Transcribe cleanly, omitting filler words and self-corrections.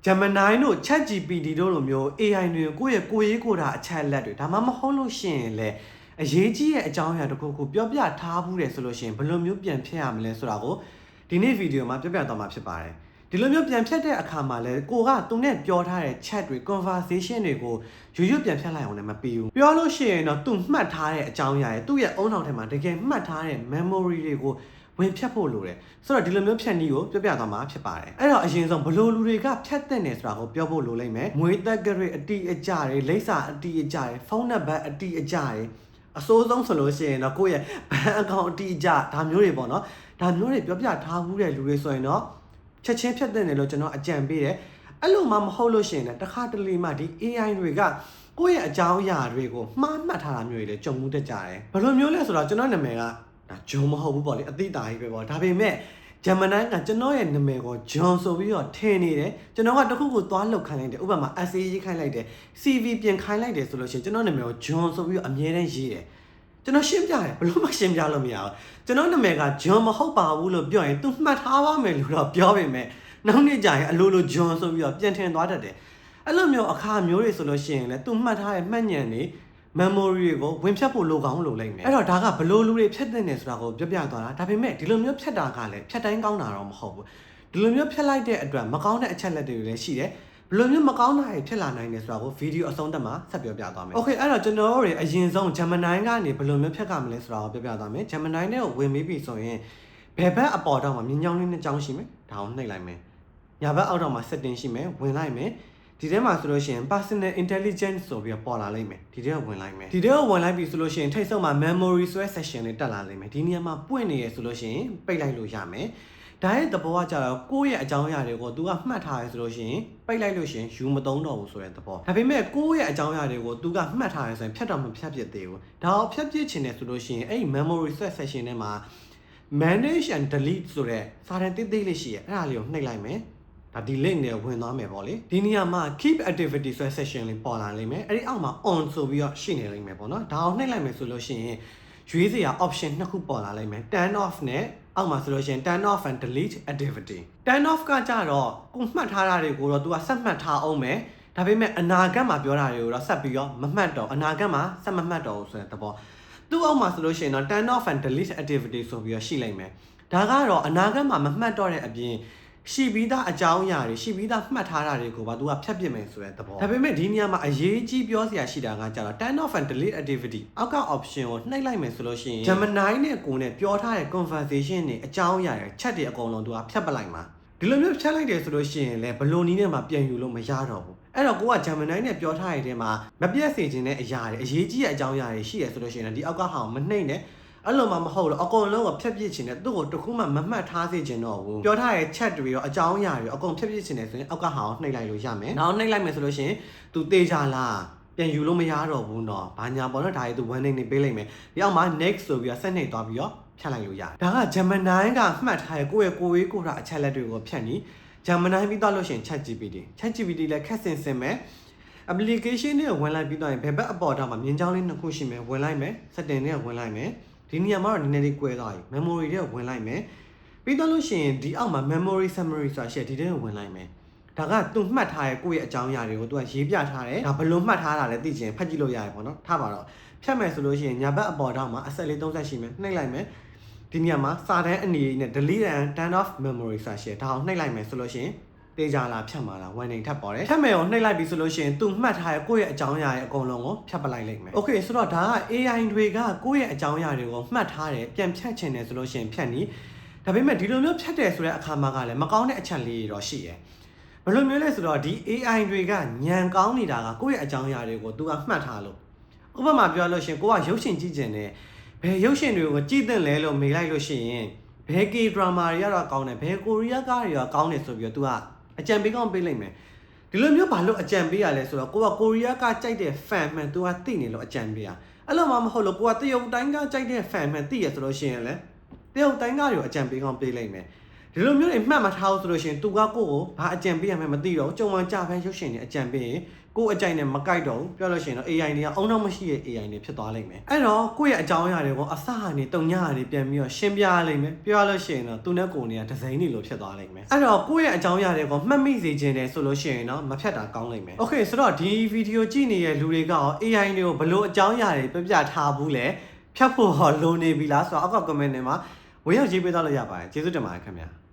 Gemini တို့ ChatGPT တို့လိုမျိုး AI တွေကိုယ့်ရဲ့ကိုယ်ရေးကိုယ်တာအချက်လက်တွေဒါမှမဟုတ်လို့ရှိရင်လေအရေးကြီးရဲ့အကြောင်းအရာတစ်ခုခုပြောပြထားဘူးတယ်ဆိုလို့ရှိရင်ဘယ်လိုမျိုးပြန်ဖြတ်ရမလဲဆိုတာကိုဒီနေ့ဗီဒီယိုမှာပြောပြသွားမှာဖြစ်ပါတယ်ဒီလိုမျိုးပြန်ဖြတ်တဲ့အခါမှာလဲကိုကသူနဲ့ပြောထားတဲ့ chat တွေ conversation တွေကိုရွပြန်ဖြတ်လိုက်အောင်လည်းမပြီးဘူးပြောလို့ရှိရင်တော့သူမှတ်ထားတဲ့အကြောင်းအရာရဲ့သူ့ရဲ့အုံနောက်ထဲမှာတကယ်မှတ်ထားတဲ့ memory တွေကိုဝင်ဖြတ်ဖို့လိုတယ်ဆိုတော့ဒီလိုမျိုးဖြတ်နည်းကိုပြောပြသွားမှာဖြစ်ပါတယ်အဲ့တော့အရင်ဆုံးဘလို့လူတွေကဖြတ်တဲ့နေဆိုတာကိုပြောဖို့လိုလိမ့်မယ်ငွေသက်ကရစ်အတိအကျတွေလိပ်စာအတိအကျတွေဖုန်းနံပါတ်အတိအကျတွေအစိုးဆုံးဆိုလို့ရှိရင်တော့ကိုယ့်ရဲ့ဘဏ်အကောင့်အတိအကျဒါမျိုးတွေပေါ့နော်ဒါမျိုးတွေပြောပြထားဘူးတဲ့လူတွေဆိုရင်တော့ချက်ချင်းဖြတ်တဲ့နေလို့ကျွန်တော်အကြံပေးတယ်အဲ့လိုမှမဟုတ်လို့ရှိရင်လည်းတစ်ခါတလေမှဒီ AI တွေကကိုယ့်ရဲ့အကြောင်းအရာတွေကိုမှားမှတ်ထားတာမျိုးတွေလည်းကြုံမှုတက်ကြတယ်ဘယ်လိုမျိုးလဲဆိုတော့ကျွန်တော်နာမည်ကဂျွန်မဟုတ်ဘူးပေါ့လေအသိသားကြီးပဲပေါ့ဒါပေမဲ့ Gemini ကကျွန်တော်ရဲ့နာမည်ကိုဂျွန်ဆိုပြီးတော့ထင်နေတယ်ကျွန်တော်ကတခုခုသွားလောက်ခိုင်းလိုက်တယ်ဥပမာ essay ရေးခိုင်းလိုက်တယ် CV ပြင်ခိုင်းလိုက်တယ်ဆိုလို့ရှိရင်ကျွန်တော်နာမည်ကိုဂျွန်ဆိုပြီးတော့အမြဲတမ်းရေးတယ်ကျွန်တော်ရှင်းပြတယ်ဘလို့မှရှင်းပြလို့မရဘူးကျွန်တော်နာမည်ကဂျွန်မဟုတ်ပါဘူးလို့ပြောရင် तू မှတ်ထားပါမယ်လို့တော့ပြောပေမဲ့နောက်နေ့ကျရင်အလိုလိုဂျွန်ဆိုပြီးတော့ပြန်ထင်သွားတတ်တယ်အဲ့လိုမျိုးအခါမျိုးတွေဆိုလို့ရှိရင်လည်း तू မှတ်ထားတဲ့မှတ်ဉာဏ်တွေmemory တွေကိုဝင်ဖြတ်ဖို့လိုကောင်းလိုလိမ့်မယ်အဲ့တော့ဒါကဘလို့လူတွေဖြတ်တဲ့နေဆိုတာကိုပြောပြသွားတာဒါပေမဲ့ဒီလိုမျိုးဖြတ်တာကလည်းဖြတ်တိုင်းကောင်းတာတော့မဟုတ်ဘူးဒီလိုမျိုးဖြတ်လိုက်တဲ့အတွက်မကောင်းတဲ့အချက်လက်တွေလည်းရှိတယ်ဘလို့မျိုးမကောင်းတာတွေဖြစ်လာနိုင်တယ်ဆိုတာကိုဗီဒီယိုအဆုံးသတ်မှာဆက်ပြောပြသွားမယ် Okay အဲ့တော့ကျွန်တော်တို့တွေအရင်ဆုံး Gemini ကနေဘလို့မျိုးဖြတ်ကြမလဲဆိုတာကိုပြောပြသွားမယ် Gemini နဲ့ကိုဝင်ပြီးပြီဆိုရင်ဘယ်ဘက်အပေါ်တော့မှာမြင်းချောင်းလေးနှစ်ချောင်းရှိမယ်ဒါကိုနှိပ်လိုက်မယ်ညာဘက်အောက်တော့မှာ setting ရှိမယ်ဝင်လိုက်မယ်ဒီထဲမှာဆိုလို့ရှိရင် personal intelligence ဆိုပြီးပေါ်လာလိမ့်မယ်ဒီထဲကိုဝင်လိုက်မယ်ဒီထဲကိုဝင်လိုက်ပြီဆိုလို့ရှိရင်ထိတ်ဆုံးမှာ memory ဆိုတဲ့ section လေးတက်လာလိမ့်မယ်ဒီနေရာမှာပွင့်နေရဆိုလို့ရှိရင်ပိတ်လိုက်လို့ရမယ်ဒါရဲ့သဘောကကြတော့ကိုယ့်ရဲ့အကြောင်းအရာတွေကို तू ကမှတ်ထားရဲဆိုလို့ရှိရင်ပိတ်လိုက်လို့ရှိရင်ယူမသုံးတော့ဘူးဆိုတဲ့သဘောဒါပေမဲ့ကိုယ့်ရဲ့အကြောင်းအရာတွေကို तू ကမှတ်ထားရဲဆိုရင်ဖြတ်တော့မဖြတ်ပြစ်သေးဘူးဒါကိုဖြတ်ပြစ်ချင်တယ်ဆိုလို့ရှိရင်အဲ့ဒီ memory set section ထဲမှာ manage and delete ဆိုတဲ့စာတန်းတိတိလေးရှိရဲအဲ့ဒါလေးကိုနှိပ်လိုက်မယ်ဒီ link နဲ့ဝင်သွားမယ်ပေါ့လေဒီနေရာမှာ keep activity ဆိုတဲ့ section လေးပေါ်လာလိမ့်မယ်အဲ့ဒီအောက်မှာ on ဆိုပြီးတော့ရှိနေလိမ့်မယ်ပေါ့နော်ဒါအောင်နှိပ်လိုက်မယ်ဆိုလို့ရှိရင်ရွေးစရာ option နှစ်ခုပေါ်လာလိမ့်မယ် turn off နဲ့အောက်မှာဆိုလို့ရှိရင် turn off and delete activity turn off ကကြတော့ကိုမှတ်ထားတာတွေကိုတော့ तू ကဆက်မှတ်ထားအောင်မယ်ဒါပေမဲ့အနာဂတ်မှာပြောတာတွေကိုတော့ဆက်ပြီးတော့မမှတ်တော့အနာဂတ်မှာဆက်မမှတ်တော့ဘူးဆိုတဲ့သဘောသူ့အောက်မှာဆိုလို့ရှိရင်တော့ turn off and delete activity ဆိုပြီးတော့ရှိလိမ့်မယ်ဒါကတော့အနာဂတ်မှာမမှတ်တော့တဲ့အပြင်ရှိပြီးသားအကြောင်းအရာတွေရှိပြီးသားမှတ်ထားတာတွေကိုပါ तू ကဖြတ်ပြစ်မယ်ဆိုတဲ့သဘောဒါပေမဲ့ဒီနေရာမှာအရေးကြီးပြောစရာရှိတာကကြတော့ turn off and delete activity အောက်က option ကိုနှိပ်လိုက်မယ်ဆိုလို့ရှိရင် Gemini နဲ့ကိုနဲ့ပြောထားတဲ့ conversation တွေအကြောင်းအရာတွေ chat တွေအကုန်လုံး तू ကဖြတ်ပလိုက်မှာဒီလိုမျိုးဖြတ်လိုက်တယ်ဆိုလို့ရှိရင်လည်းဘလို့နည်းနဲ့မှပြန်ယူလို့မရတော့ဘူးအဲ့တော့ကိုက Gemini နဲ့ပြောထားတဲ့ထဲမှာမပြတ်စေခြင်းတဲ့အရာတွေအရေးကြီးတဲ့အကြောင်းအရာတွေရှိရဆိုလို့ရှိရင်ဒီအောက်ကဟာကိုမနှိမ့်နဲ့အဲ့လိုမှမဟုတ်လို့အကုန်လုံးကိုဖြတ်ပြစ်ချင်တယ်သူ့ကိုတခုမှမမှတ်ထားစေချင်တော့ဘူးပြောထားတဲ့ chat တွေရောအကြောင်းအရာတွေအကုန်ဖြတ်ပြစ်ချင်တယ်ဆိုရင်အောက်ကဟာကိုနှိပ်လိုက်လို့ရမယ်နောက်နှိပ်လိုက်မယ်ဆိုလို့ရှိရင် तू တေးကြလားပြန်ယူလို့မရတော့ဘူးเนาะဘာညာပေါ့နော်ဒါရေး तू warning နေပေးလိုက်မယ်ဒီအောက်မှာ next ဆိုပြီးတော့ဆက်နှိပ်သွားပြီးတော့ဖြတ်လိုက်လို့ရတယ်ဒါက Gemini ကမှတ်ထားတဲ့ကိုယ့်ရဲ့ကိုယ်ရေးကိုယ်တာအချက်လက်တွေကိုဖြတ်နီး Gemini ပြီးတော့လို့ရှိရင် ChatGPT လည်းခက်စင်စင်မဲ့ application နဲ့ဝင်လိုက်ပြီးတော့ရင်ဘယ်ဘက်အပေါ်တော့မှာမြင်းချောင်းလေးနှစ်ခုရှိမယ်ဝင်လိုက်မယ် setting နဲ့ဝင်လိုက်မယ်ဒီနေရာမှာတော့နည်းနည်းလေးကွဲသွားပြီ memory တွေဝင်လိုက်မယ်ပြီးတော့လို့ရှိရင်ဒီအောက်မှာ memory summary ဆိုတာရှိတယ်ဒီထဲကိုဝင်လိုက်မယ်ဒါကသူမှတ်ထားရဲ့ကိုယ့်ရဲ့အကြောင်းအရာတွေကိုသူကရေးပြထားတယ်ဒါဘယ်လိုမှတ်ထားတာလဲသိချင်ဖတ်ကြည့်လို့ရတယ်ပေါ့နော်ထားပါတော့ဖြတ်မယ်ဆိုလို့ရှိရင်ညာဘက်အပေါ်တော့မှာအဆက်လေး30ရှိမယ်နှိပ်လိုက်မယ်ဒီနေရာမှာစာတန်းအနေနဲ့ delete and turn off memory ဆိုတာရှိတယ်ဒါအောင်နှိပ်လိုက်မယ်ဆိုလို့ရှိရင်တေးကြလားဖြတ်မှာလားဝန်နေထပ်ပေါ်တယ်ဖြတ်မယ်ကိုနှိပ်လိုက်ပြီဆိုလို့ရှိရင်သူမှတ်ထားရဲ့ကိုယ့်ရဲ့အကြောင်းအရာရဲ့အကုန်လုံးကိုဖြတ်ပလိုက်လိုက်မယ် Okay ဆိုတော့ဒါက AI တွေကကိုယ့်ရဲ့အကြောင်းအရာတွေကိုမှတ်ထားတယ်ပြန်ဖြတ်ချင်တယ်ဆိုလို့ရှိရင်ဖြတ်နီးဒါပေမဲ့ဒီလိုမျိုးဖြတ်တယ်ဆိုတဲ့အခါမှာကလည်းမကောင်းတဲ့အချက်လေးတွေတော့ရှိတယ်ဘယ်လိုမျိုးလဲဆိုတော့ဒီ AI တွေကညံကောင်းနေတာကကိုယ့်ရဲ့အကြောင်းအရာတွေကိုသူကမှတ်ထားလို့ဥပမာပြောလို့ရှိရင်ကိုကရုပ်ရှင်ကြည့်ကျင်တယ်ဘယ်ရုပ်ရှင်တွေကိုကြည့်သင့်လဲလို့မေးလိုက်လို့ရှိရင်ဘယ် K drama တွေကတော့ကောင်းတယ်ဘယ်ကိုရီးယားကားတွေကကောင်းတယ်ဆိုပြီးတော့ तू ကအကြံပေးကောင်းပေးလိုက်မယ်ဒီလိုမျိုးဘာလို့အကြံပေးရလဲဆိုတော့ကိုကကိုရီးယားကကြိုက်တဲ့ fan မှန် तू ကသိနေလို့အကြံပေးရအဲ့လိုမှမဟုတ်လို့ကိုကတရုတ်တိုင်းကကြိုက်တဲ့ fan မှန်သိရဆိုလို့ရှိရင်လည်းတရုတ်တိုင်းကတွေကိုအကြံပေးကောင်းပေးလိုက်မယ်ဒီ ဒီလိုမျိုးတွေမှတ်မထားဘူးဆိုလို့ရှိရင်သူကကိုယ့်ကိုဘာအကြံပေးရမှန်းမသိတော့ကြုံမှကြဖမ်းရုပ်ရှင်တွေအကြံပေးရင်ကိုယ့်အကြိုက်နဲ့မကိုက်တော့ဘူးပြောလို့ရှိရင်တော့ AI တွေကအုံနောက်မရှိတဲ့ AI တွေဖြစ်သွားလိမ့်မယ်အဲ့တော့ကိုယ့်ရဲ့အကြောင်းအရာတွေကိုအစကနေတုံညတွေပြန်ပြီးတော့ရှင်းပြရလိမ့်မယ်ပြောလို့ရှိရင်တော့သူနဲ့ကိုယ်နဲ့ဒဇိန်တွေလိုဖြစ်သွားလိမ့်မယ်အဲ့တော့ကိုယ့်ရဲ့အကြောင်းအရာတွေကိုမှတ်မိစေခြင်းတယ်ဆိုလို့ရှိရင်တော့မဖြတ်တာကောင်းလိမ့်မယ် Okay ဆိုတော့ဒီဗီဒီယိုကြည့်နေတဲ့လူတွေကရော AI တွေကိုဘလို့အကြောင်းအရာတွေပြထားဘူးလဲဖြတ်ဖို့ဟောလိုနေပြီလားဆိုတော့အောက်က comment ထဲမှာဝင်ရောက်ရေးပေးသွားလို့ရပါတယ်ကျေးဇူးတင်ပါတယ်ခင်ဗျာ